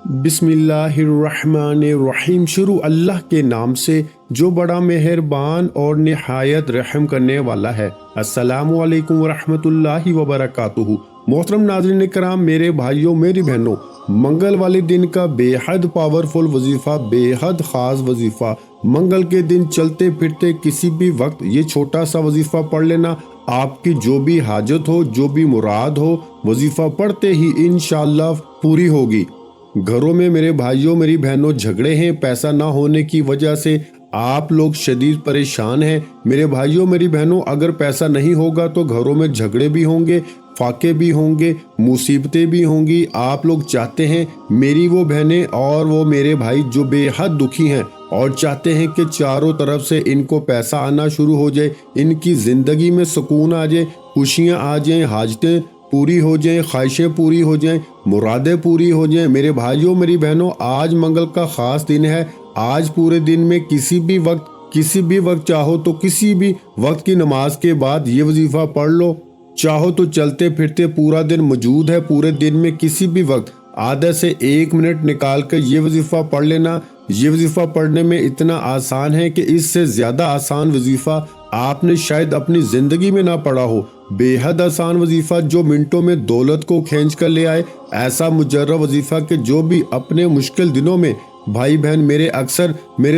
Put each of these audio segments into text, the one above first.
बिस्मिल्लाहिर्रहमानिर्रहीम। शुरू अल्लाह के नाम से जो बड़ा मेहरबान और निहायत रहम करने वाला है। अस्सलामु अलैकुम वरहमतुल्लाहि वबरकातुहू। मोहतरम नाज़रीन कराम, मेरे भाइयों मेरी बहनों, मंगल वाले दिन का बेहद पावरफुल वजीफ़ा, बेहद ख़ास वजीफ़ा। मंगल के दिन चलते फिरते किसी भी वक्त ये छोटा सा वजीफ़ा पढ़ लेना, आपकी जो भी हाजत हो, जो भी मुराद हो, वजीफ़ा पढ़ते ही इंशाअल्लाह पूरी होगी। घरों में मेरे भाइयों मेरी बहनों झगड़े हैं, पैसा ना होने की वजह से आप लोग शदीद परेशान हैं। मेरे भाइयों मेरी बहनों, अगर पैसा नहीं होगा तो घरों में झगड़े भी होंगे, फाके भी होंगे, मुसीबतें भी होंगी। आप लोग चाहते हैं मेरी वो बहनें और वो मेरे भाई जो बेहद दुखी हैं और चाहते हैं कि चारों तरफ से इनको पैसा आना शुरू हो जाए, इनकी ज़िंदगी में सुकून आ जाए, खुशियाँ आ जाएं, हाजतें पूरी हो जाएं, ख्वाहिशें पूरी हो जाएं, मुरादें पूरी हो जाएं। मेरे भाइयों मेरी बहनों, आज मंगल का ख़ास दिन है। आज पूरे दिन में किसी भी वक्त चाहो तो किसी भी वक्त की नमाज के बाद ये वजीफ़ा पढ़ लो। चाहो तो चलते फिरते पूरा दिन मौजूद है, पूरे दिन में किसी भी वक्त आधा से 1 मिनट निकाल कर ये वजीफ़ा पढ़ लेना। ये वजीफ़ा पढ़ने में इतना आसान है कि इससे ज़्यादा आसान वजीफ़ा आपने शायद अपनी ज़िंदगी में ना पढ़ा हो। बेहद आसान वजीफ़ा जो मिनटों में दौलत को खींच कर ले आए। ऐसा मुजर्रब वजीफ़ा कि जो भी अपने मुश्किल दिनों में भाई बहन मेरे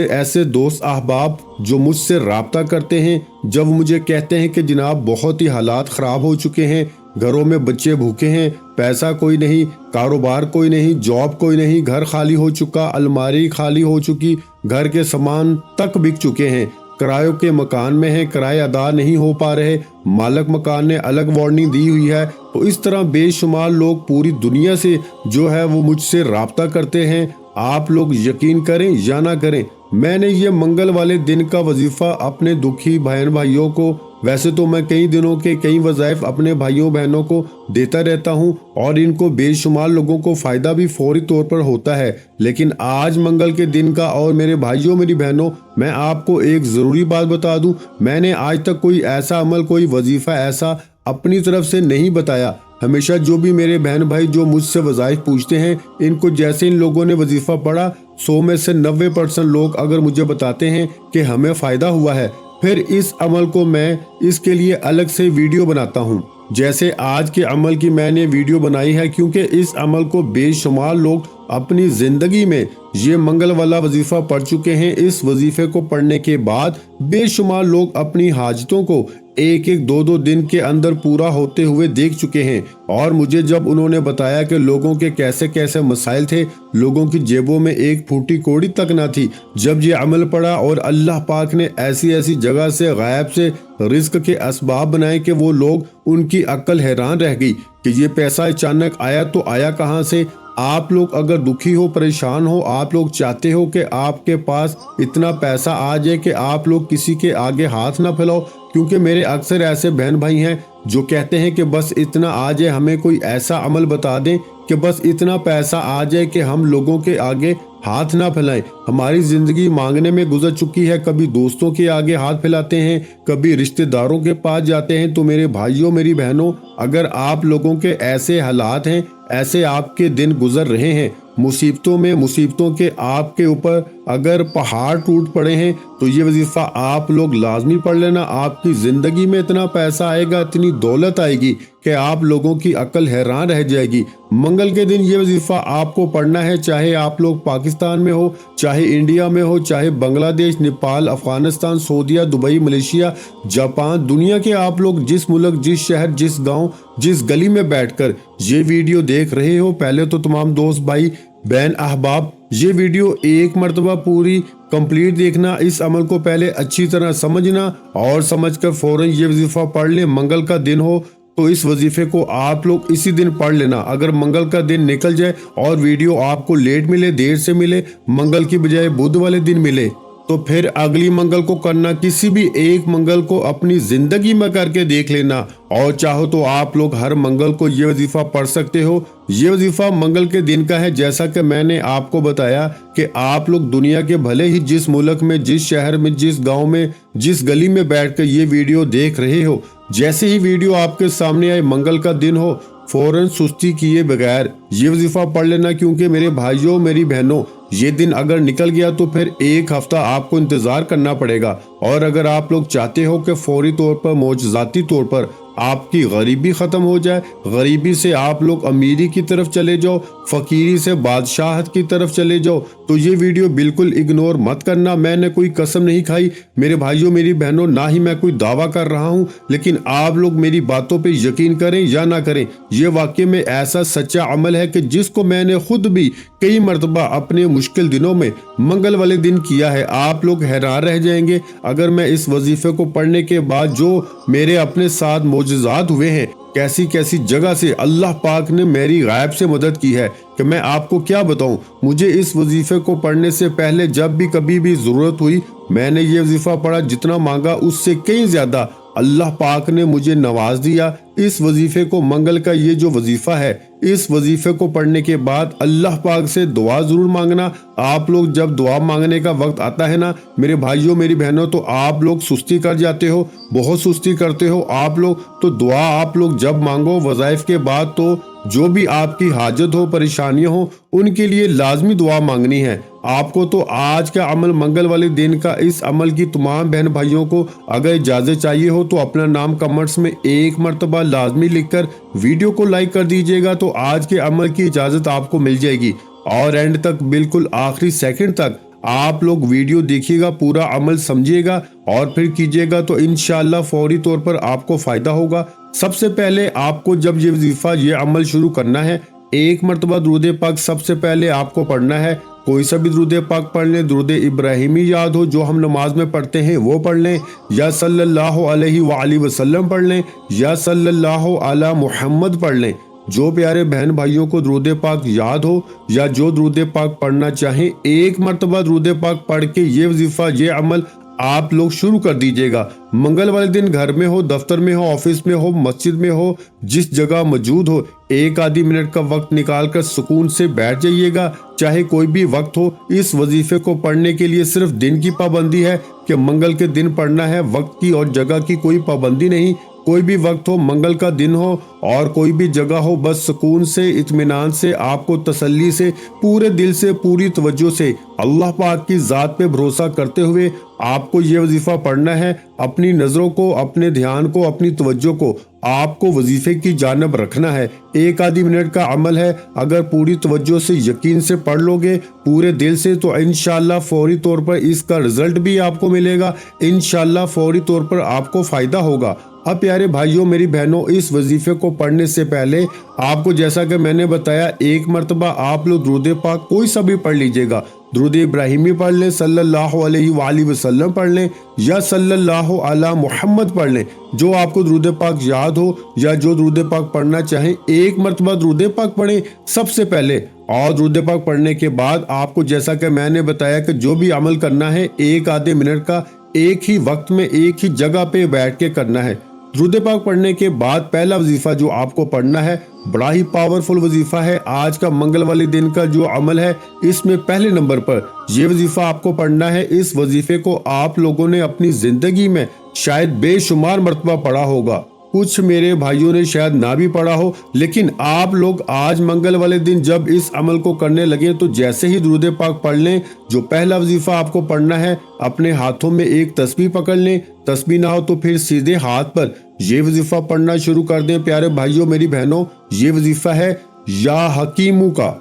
ऐसे दोस्त अहबाब जो मुझसे राब्ता करते हैं, जब मुझे कहते हैं कि जनाब बहुत ही हालात ख़राब हो चुके हैं, घरों में बच्चे भूखे हैं, पैसा कोई नहीं, कारोबार कोई नहीं, जॉब कोई नहीं, घर खाली हो चुका, अलमारी खाली हो चुकी, घर के सामान तक बिक चुके हैं, किरायों के मकान में हैं, किराए अदा नहीं हो पा रहे, मालिक मकान ने अलग वार्निंग दी हुई है। तो इस तरह बेशुमार लोग पूरी दुनिया से जो है वो मुझसे राब्ता करते हैं। आप लोग यकीन करें या ना करें, मैंने ये मंगल वाले दिन का वजीफ़ा अपने दुखी बहन भाइयों को, वैसे तो मैं कई दिनों के कई वज़ाइफ अपने भाइयों बहनों को देता रहता हूँ और इनको बेशुमार लोगों को फ़ायदा भी फौरी तौर पर होता है, लेकिन आज मंगल के दिन का और मेरे भाइयों मेरी बहनों, मैं आपको एक ज़रूरी बात बता दूँ, मैंने आज तक कोई ऐसा अमल, कोई वजीफ़ा ऐसा अपनी तरफ से नहीं बताया। हमेशा जो भी मेरे बहन भाई जो मुझसे वज़ाइफ पूछते हैं, इनको जैसे इन लोगों ने वजीफ़ा पढ़ा, 100 में से 90% लोग अगर मुझे बताते हैं कि हमें फ़ायदा हुआ है, फिर इस अमल को मैं इसके लिए अलग से वीडियो बनाता हूँ। जैसे आज के अमल की मैंने वीडियो बनाई है, क्योंकि इस अमल को बेशुमार लोग अपनी ज़िंदगी में ये मंगल वाला वजीफ़ा पढ़ चुके हैं। इस वजीफ़े को पढ़ने के बाद बेशुमार लोग अपनी हाजतों को 1-1, 2-2 दिन के अंदर पूरा होते हुए देख चुके हैं। और मुझे जब उन्होंने बताया कि लोगों के कैसे कैसे मसाइल थे, लोगों की जेबों में एक फूटी कौड़ी तक ना थी, जब ये अमल पड़ा और अल्लाह पाक ने ऐसी ऐसी जगह से गायब से रिस्क के असबाब बनाए कि वो लोग, उनकी अक्ल हैरान रह गई कि ये पैसा अचानक आया तो आया कहाँ से। आप लोग अगर दुखी हो, परेशान हो, आप लोग चाहते हो कि आपके पास इतना पैसा आ जाए कि आप लोग किसी के आगे हाथ ना फैलाओ, क्योंकि मेरे अक्सर ऐसे बहन भाई हैं जो कहते हैं कि बस इतना आ जाए, हमें कोई ऐसा अमल बता दें कि बस इतना पैसा आ जाए कि हम लोगों के आगे हाथ ना फैलाएं। हमारी ज़िंदगी मांगने में गुजर चुकी है, कभी दोस्तों के आगे हाथ फैलाते हैं, कभी रिश्तेदारों के पास जाते हैं। तो मेरे भाइयों मेरी बहनों, अगर आप लोगों के ऐसे हालात हैं, ऐसे आपके दिन गुजर रहे हैं, मुसीबतों के आपके ऊपर अगर पहाड़ टूट पड़े हैं, तो ये वजीफ़ा आप लोग लाजमी पढ़ लेना। आपकी ज़िंदगी में इतना पैसा आएगा, इतनी दौलत आएगी कि आप लोगों की अक्ल हैरान रह जाएगी। मंगल के दिन ये वजीफ़ा आपको पढ़ना है, चाहे आप लोग पाकिस्तान में हो, चाहे इंडिया में हो, चाहे बांग्लादेश, नेपाल, अफगानिस्तान, सऊदीया, दुबई, मलेशिया, जापान, दुनिया के आप लोग जिस मुल्क, जिस शहर, जिस गाँव, जिस गली में बैठकर ये वीडियो देख रहे हो, पहले तो तमाम दोस्त भाई बहन अहबाब, ये वीडियो एक मरतबा पूरी कंप्लीट देखना। इस अमल को पहले अच्छी तरह समझना और समझकर फौरन ये वजीफ़ा पढ़ ले। मंगल का दिन हो तो इस वजीफ़े को आप लोग इसी दिन पढ़ लेना। अगर मंगल का दिन निकल जाए और वीडियो आपको लेट मिले, देर से मिले, मंगल की बजाय बुध वाले दिन मिले, तो फिर अगली मंगल को करना, किसी भी एक मंगल को अपनी ज़िंदगी में करके देख लेना। और चाहो तो आप लोग हर मंगल को ये वजीफ़ा पढ़ सकते हो। ये वजीफ़ा मंगल के दिन का है, जैसा कि मैंने आपको बताया कि आप लोग दुनिया के भले ही जिस मुल्क में, जिस शहर में, जिस गांव में, जिस गली में बैठकर ये वीडियो देख रहे हो, जैसे ही वीडियो आपके सामने आए, मंगल का दिन हो, فوراً سستی کیے بغیر یہ وظیفہ پڑھ لینا، کیونکہ میرے بھائیوں میری بہنوں یہ دن اگر نکل گیا تو پھر ایک ہفتہ آپ کو انتظار کرنا پڑے گا۔ اور اگر آپ لوگ چاہتے ہو کہ فوری طور پر معجزاتی طور پر آپ کی غریبی ختم ہو جائے، غریبی سے آپ لوگ امیری کی طرف چلے جاؤ، فقیری سے بادشاہت کی طرف چلے جاؤ، تو یہ ویڈیو بالکل اگنور مت کرنا۔ میں نے کوئی قسم نہیں کھائی میرے بھائیوں میری بہنوں، نہ ہی میں کوئی دعویٰ کر رہا ہوں، لیکن آپ لوگ میری باتوں پہ یقین کریں یا نہ کریں، یہ واقعی میں ایسا سچا عمل ہے کہ جس کو میں نے خود بھی کئی مرتبہ اپنے مشکل دنوں میں منگل والے دن کیا ہے۔ آپ لوگ حیران رہ جائیں گے اگر میں اس وظیفے کو پڑھنے کے بعد جو میرے اپنے ساتھ معجزات ہوئے ہیں، کیسی کیسی جگہ سے اللہ پاک نے میری غائب سے مدد کی ہے، کہ میں آپ کو کیا بتاؤں۔ مجھے اس وظیفے کو پڑھنے سے پہلے جب بھی کبھی بھی ضرورت ہوئی، میں نے یہ وظیفہ پڑھا، جتنا مانگا اس سے کئی زیادہ اللہ پاک نے مجھے نواز دیا۔ اس وظیفے کو منگل کا یہ جو وظیفہ ہے، اس وظیفے کو پڑھنے کے بعد اللہ پاک سے دعا ضرور مانگنا۔ آپ لوگ جب دعا مانگنے کا وقت آتا ہے نا میرے بھائیوں میری بہنوں، تو آپ لوگ سستی کر جاتے ہو، بہت سستی کرتے ہو آپ لوگ۔ تو دعا آپ لوگ جب مانگو وظائف کے بعد، تو جو بھی آپ کی حاجت ہو، پریشانیاں ہو، ان کے لیے لازمی دعا مانگنی ہے آپ کو۔ تو آج کا عمل منگل والے دن کا، اس عمل کی تمام بہن بھائیوں کو اگر اجازت چاہیے ہو تو اپنا نام کمنٹس میں ایک مرتبہ لازمی لکھ کر ویڈیو کو لائک کر دیجیے گا، تو آج کے عمل کی اجازت آپ کو مل جائے گی۔ اور اینڈ تک بالکل آخری سیکنڈ تک آپ لوگ ویڈیو دیکھیے گا، پورا عمل سمجھیے گا اور پھر کیجیے گا، تو انشاءاللہ فوری طور پر آپ کو فائدہ ہوگا۔ سب سے پہلے آپ کو جب یہ وظیفہ یہ عمل شروع کرنا ہے، ایک مرتبہ درود پاک سب سے پہلے آپ کو پڑھنا ہے۔ کوئی سا بھی درود پاک پڑھ لیں، درود ابراہیمی یاد ہو جو ہم نماز میں پڑھتے ہیں وہ پڑھ لیں، یا صلی اللہ علیہ وآلہ وسلم پڑھ لیں، یا صلی اللہ علی محمد پڑھ لیں۔ جو پیارے بہن بھائیوں کو درود پاک یاد ہو یا جو درود پاک پڑھنا چاہیں، ایک مرتبہ درود پاک پڑھ کے یہ وظیفہ یہ عمل آپ لوگ شروع کر دیجئے گا۔ منگل والے دن گھر میں ہو، دفتر میں ہو، آفس میں ہو، مسجد میں ہو، جس جگہ موجود ہو، ایک آدھی منٹ کا وقت نکال کر سکون سے بیٹھ جائیے گا، چاہے کوئی بھی وقت ہو۔ اس وظیفے کو پڑھنے کے لیے صرف دن کی پابندی ہے کہ منگل کے دن پڑھنا ہے، وقت کی اور جگہ کی کوئی پابندی نہیں۔ کوئی بھی وقت ہو، منگل کا دن ہو اور کوئی بھی جگہ ہو، بس سکون سے اطمینان سے آپ کو تسلی سے پورے دل سے پوری توجہ سے اللہ پاک کی ذات پہ بھروسہ کرتے ہوئے آپ کو یہ وظیفہ پڑھنا ہے۔ اپنی نظروں کو، اپنے دھیان کو، اپنی توجہ کو آپ کو وظیفے کی جانب رکھنا ہے۔ ایک آدھی منٹ کا عمل ہے، اگر پوری توجہ سے یقین سے پڑھ لو گے پورے دل سے، تو انشاءاللہ فوری طور پر اس کا رزلٹ بھی آپ کو ملے گا، انشاءاللہ فوری طور پر آپ کو فائدہ ہوگا۔ اب پیارے بھائیوں میری بہنوں، اس وظیفے کو پڑھنے سے پہلے آپ کو جیسا کہ میں نے بتایا، ایک مرتبہ آپ لوگ درود پاک کوئی سا بھی پڑھ لیجئے گا۔ درود ابراہیمی پڑھ لیں، صلی اللہ علیہ وآلہ وسلم پڑھ لیں، یا صلی اللہ علی محمد پڑھ لیں، جو آپ کو درود پاک یاد ہو یا جو درود پاک پڑھنا چاہیں، ایک مرتبہ درود پاک پڑھیں سب سے پہلے۔ اور درود پاک پڑھنے کے بعد آپ کو جیسا کہ میں نے بتایا کہ جو بھی عمل کرنا ہے ایک آدھے منٹ کا، ایک ہی وقت میں ایک ہی جگہ پہ بیٹھ کے کرنا ہے۔ درود پاک پڑھنے کے بعد پہلا وظیفہ جو آپ کو پڑھنا ہے بڑا ہی پاورفل وظیفہ ہے۔ آج کا منگل والے دن کا جو عمل ہے، اس میں پہلے نمبر پر یہ وظیفہ آپ کو پڑھنا ہے۔ اس وظیفے کو آپ لوگوں نے اپنی زندگی میں شاید بے شمار مرتبہ پڑھا ہوگا، کچھ میرے بھائیوں نے شاید نہ بھی پڑھا ہو، لیکن آپ لوگ آج منگل والے دن جب اس عمل کو کرنے لگے تو جیسے ہی درود پاک پڑھ لیں، جو پہلا وظیفہ آپ کو پڑھنا ہے، اپنے ہاتھوں میں ایک تسبیح پکڑ لیں، تسبیح نہ ہو تو پھر سیدھے ہاتھ پر یہ وظیفہ پڑھنا شروع کر دیں۔ پیارے بھائیوں میری بہنوں، یہ وظیفہ ہے یا حکیمو کا،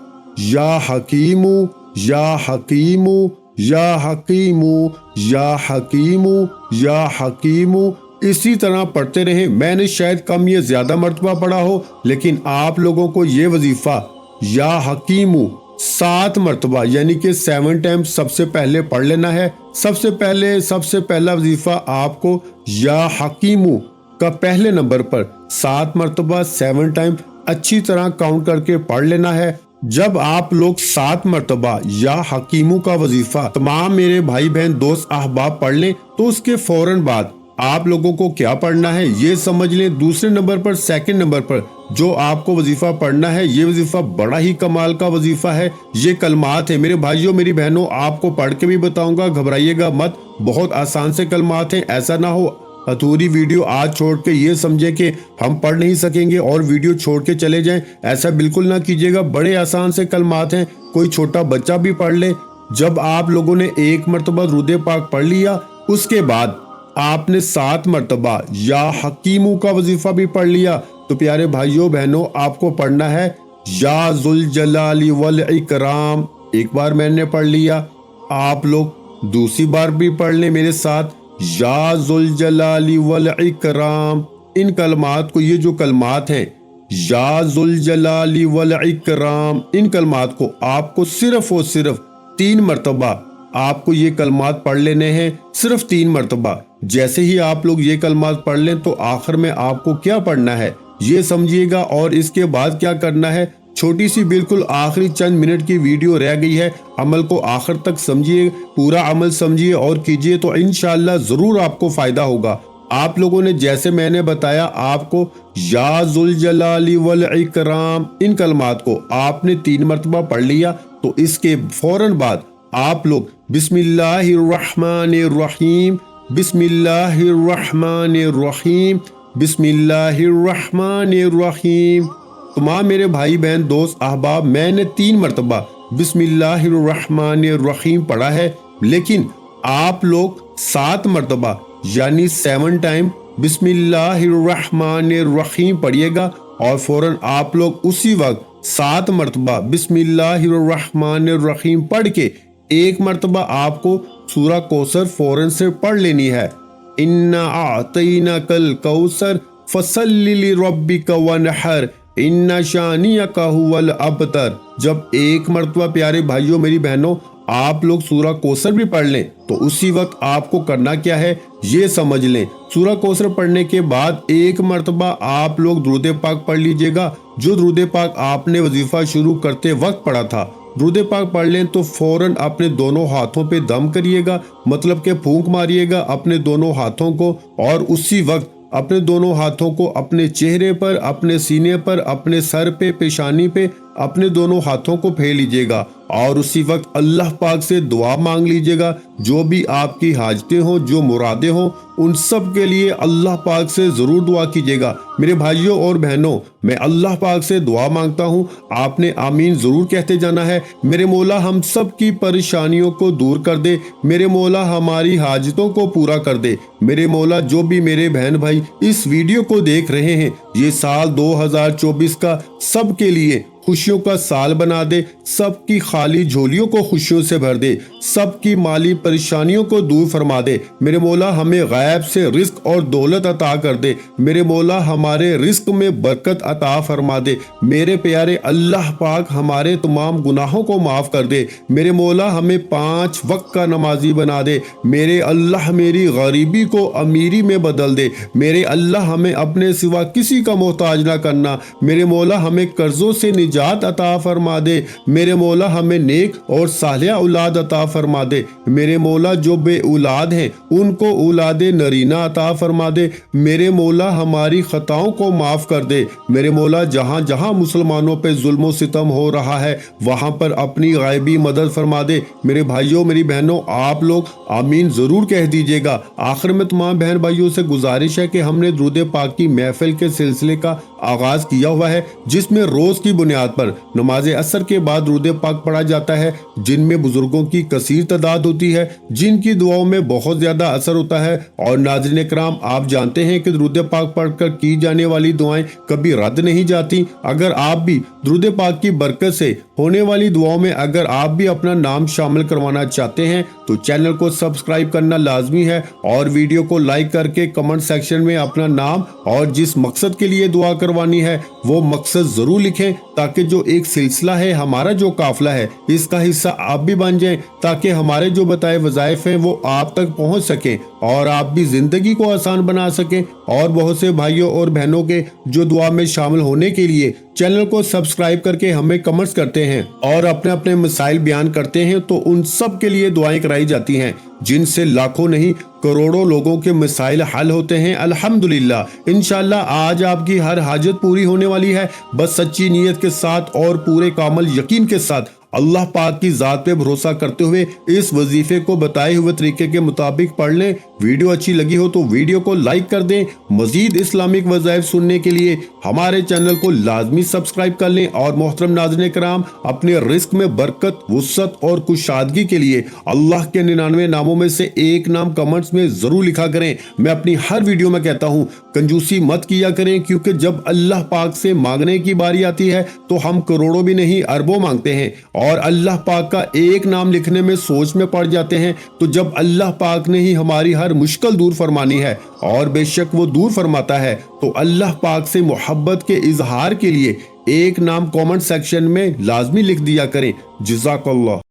یا حکیمو، یا حکیمو، یا حکیمو، یا حکیمو، یا حکیمو، اسی طرح پڑھتے رہیں۔ میں نے شاید کم یا زیادہ مرتبہ پڑھا ہو، لیکن آپ لوگوں کو یہ وظیفہ یا حکیمو 7 مرتبہ یعنی کہ 7 ٹائم سب سے پہلے پڑھ لینا ہے۔ سب سے پہلا وظیفہ آپ کو یا حکیمو کا پہلے نمبر پر 7 مرتبہ 7 ٹائم اچھی طرح کاؤنٹ کر کے پڑھ لینا ہے۔ جب آپ لوگ 7 مرتبہ یا حکیمو کا وظیفہ تمام میرے بھائی بہن دوست احباب پڑھ لیں، تو اس کے فوراً بعد آپ لوگوں کو کیا پڑھنا ہے یہ سمجھ لیں۔ دوسرے نمبر پر، سیکنڈ نمبر پر جو آپ کو وظیفہ پڑھنا ہے، یہ وظیفہ بڑا ہی کمال کا وظیفہ ہے۔ یہ کلمات ہیں میرے بھائیوں میری بہنوں، آپ کو پڑھ کے بھی بتاؤں گا، گھبرائیے گا مت، بہت آسان سے کلمات ہیں۔ ایسا نہ ہو अधूरी वीडियो आज छोड़ के ये समझे कि हम पढ़ नहीं सकेंगे और वीडियो छोड़ के चले जाएं, ऐसा बिल्कुल ना कीजिएगा। बड़े आसान से कलमात हैं, कोई छोटा बच्चा भी पढ़ ले। जब आप लोगों ने एक मरतबा दुरूद पाक पढ़ लिया, उसके बाद आपने 7 मरतबा या हकीमों का वजीफा भी पढ़ लिया, तो प्यारे भाइयों बहनों आपको पढ़ना है या जुल जलाली वल इकराम। एक बार मैंने पढ़ लिया, आप लोग दूसरी बार भी पढ़ लें मेरे साथ, या जुल जलाली वल इकराम। इन कलमात को, ये जो कलमात हैं या जुल जलाली वल इकराम, इन कलमात को आपको सिर्फ और सिर्फ 3 मरतबा आपको ये कलमात पढ़ लेने हैं, सिर्फ 3 मरतबा। जैसे ही आप लोग ये कलमात पढ़ लें तो आखिर में आपको क्या पढ़ना है ये समझिएगा, और इसके बाद क्या करना है। छोटी सी बिल्कुल आखिरी चंद मिनट की वीडियो रह गई है, अमल को आखिर तक समझिए, पूरा अमल समझिए और कीजिए, तो इंशाअल्लाह जरूर आपको फायदा होगा। आप लोगों ने जैसे मैंने बताया, आपको या जुल जलाली वल इकराम इन कलमात को आपने 3 मरतबा पढ़ लिया, तो इसके फौरन बाद आप लोग बिस्मिल्लाहिर्रहमानिर्रहीम, बिस्मिल्लाहिर्रहमानिर्रहीम, बिस्मिल्लाहिर्रहमानिर्रहीम। तमाम मेरे भाई बहन दोस्त अहबाब, मैंने 3 मरतबा बिस्मिल्लाहिर्रहमानिर्रहीम पढ़ा है, लेकिन आप लोग 7 मरतबा यानी 7 टाइम बिस्मिल्लाहिर्रहमानिर्रहीम पढ़िएगा, और फौरन आप लोग उसी वक्त 7 मरतबा बिस्मिल्लाहिर्रहमानिर्रहीम पढ़ के 1 मरतबा आपको सूरा कौसर फौरन से पढ़ लेनी है। इन्ना आतैनाकल कौसर फसल्लि लिरब्बिका वनहर इन्ना शानियका हुवल अबतर। जब 1 मरतबा प्यारे भाइयों मेरी बहनों आप लोग सूरा कौसर भी पढ़ लें, तो उसी वक्त आपको करना क्या है ये समझ लें। सूरा कौसर पढ़ने के बाद 1 मरतबा आप लोग दुरूद पाक पढ़ लीजिएगा, जो दुरूद पाक आपने वजीफा शुरू करते वक्त पढ़ा था। दुरूद पाक पढ़ लें तो फौरन अपने दोनों हाथों पे दम करिएगा, मतलब कि फूंक मारिएगा अपने दोनों हाथों को, और उसी वक्त अपने दोनों हाथों को अपने चेहरे पर, अपने सीने पर, अपने सर पे, पेशानी पे अपने दोनों हाथों को फेर लीजिएगा, और उसी वक्त अल्लाह पाक से दुआ मांग लीजिएगा। जो भी आपकी हाजतें हो, जो मुरादें हो, उन सब के लिए अल्लाह पाक से जरूर दुआ कीजिएगा। मेरे भाइयों और बहनों, मैं अल्लाह पाक से दुआ मांगता हूँ, आपने आमीन जरूर कहते जाना है। मेरे मौला हम सब की परेशानियों को दूर कर दे, मेरे मौला हमारी हाजतों को पूरा कर दे। मेरे मौला जो भी मेरे बहन भाई इस वीडियो को देख रहे हैं, ये साल 2024 का सब के लिए खुशियों का साल बना दे, सबकी खाली झोलियों को खुशियों से भर दे, सबकी माली परेशानियों को दूर फरमा दे। मेरे मौला हमें गैब से रिस्क और दौलत अता कर दे, मेरे मौला हमारे रिस्क में बरकत अता फरमा दे। मेरे प्यारे अल्लाह पाक हमारे तमाम गुनाहों को माफ कर दे। मेरे मौला हमें 5 वक्त का नमाजी बना दे। मेरे अल्लाह मेरी गरीबी को अमीरी में बदल दे। मेरे अल्लाह हमें अपने सिवा किसी का मोहताज ना करना। मेरे मौला हमें कर्जों से निजात अता फरमा दे। मेरे मौला हमें नेक और सालिया औलाद अता फरमा दे। मेरे मौला जो बे औलाद हैं उनको औलाद नरीना अता फरमा दे। मेरे मौला हमारी खताओं को माफ कर दे। मेरे मौला जहाँ जहाँ मुसलमानों पे जुल्म सितम हो रहा है वहाँ पर अपनी गायबी मदद फरमा दे। मेरे भाइयों मेरी बहनों आप लोग आमीन जरूर कह दीजिएगा। आखिर में तमाम बहन भाइयों से गुजारिश है कि हमने दुरूद पाक की महफिल के सिलसिले का आगाज किया हुआ है, जिसमें रोज की बुनियाद पर नमाज असर के बाद दुरूद पाक पढ़ा जाता है, जिनमें बुजुर्गों की कसीर तादाद होती है, जिनकी दुआओं में बहुत ज्यादा असर होता है। और नाज़रीन कराम, आप जानते हैं कि दुरूद पाक पढ़कर की जाने वाली दुआएं कभी रद्द नहीं जाती। अगर आप भी दुरूद पाक की बरकत से होने वाली दुआओं में अगर आप भी अपना नाम शामिल करवाना चाहते हैं तो चैनल को सब्सक्राइब करना लाजमी है, और वीडियो को लाइक करके कमेंट सेक्शन में अपना नाम और जिस मकसद के लिए दुआ करवानी है वो मकसद जरूर लिखें, ताकि जो एक सिलसिला है, हमारा जो काफिला है, इसका हिस्सा आप भी बन जाएं, ताकि हमारे जो बताए वज़ाइफ हैं वो आप तक पहुंच सकें और आप भी जिंदगी को आसान बना सकें। और बहुत से भाइयों और बहनों के जो दुआ में शामिल होने के लिए चैनल को सब्सक्राइब करके हमें कमेंट्स करते हैं और अपने अपने मसाइल बयान करते हैं, तो उन सब के लिए दुआएं कराई जाती हैं, जिनसे लाखों नहीं करोड़ों लोगों के मसाइल हल होते हैं। अल्हम्दुलिल्लाह। इंशाअल्लाह आज आपकी हर हाजत पूरी होने वाली है। बस सच्ची नीयत के साथ और पूरे कामल यकीन के साथ اللہ پاک کی ذات پہ بھروسہ کرتے ہوئے اس وظیفے کو بتائے ہوئے طریقے کے مطابق پڑھ لیں۔ ویڈیو اچھی لگی ہو تو ویڈیو کو لائک کر دیں۔ مزید اسلامک وظائف سننے کے لیے ہمارے چینل کو لازمی سبسکرائب کر لیں، اور محترم ناظرین کرام، اپنے رزق میں برکت، وسعت اور کشادگی کے لیے اللہ کے 99 ناموں میں سے ایک نام کمنٹس میں ضرور لکھا کریں۔ میں اپنی ہر ویڈیو میں کہتا ہوں کنجوسی مت کیا کریں، کیونکہ جب اللہ پاک سے مانگنے کی باری آتی ہے تو ہم کروڑوں بھی نہیں اربوں مانگتے ہیں، اور اللہ پاک کا ایک نام لکھنے میں سوچ میں پڑ جاتے ہیں۔ تو جب اللہ پاک نے ہی ہماری ہر مشکل دور فرمانی ہے، اور بے شک وہ دور فرماتا ہے، تو اللہ پاک سے محبت کے اظہار کے لیے ایک نام کامنٹ سیکشن میں لازمی لکھ دیا کریں۔ جزاک اللہ۔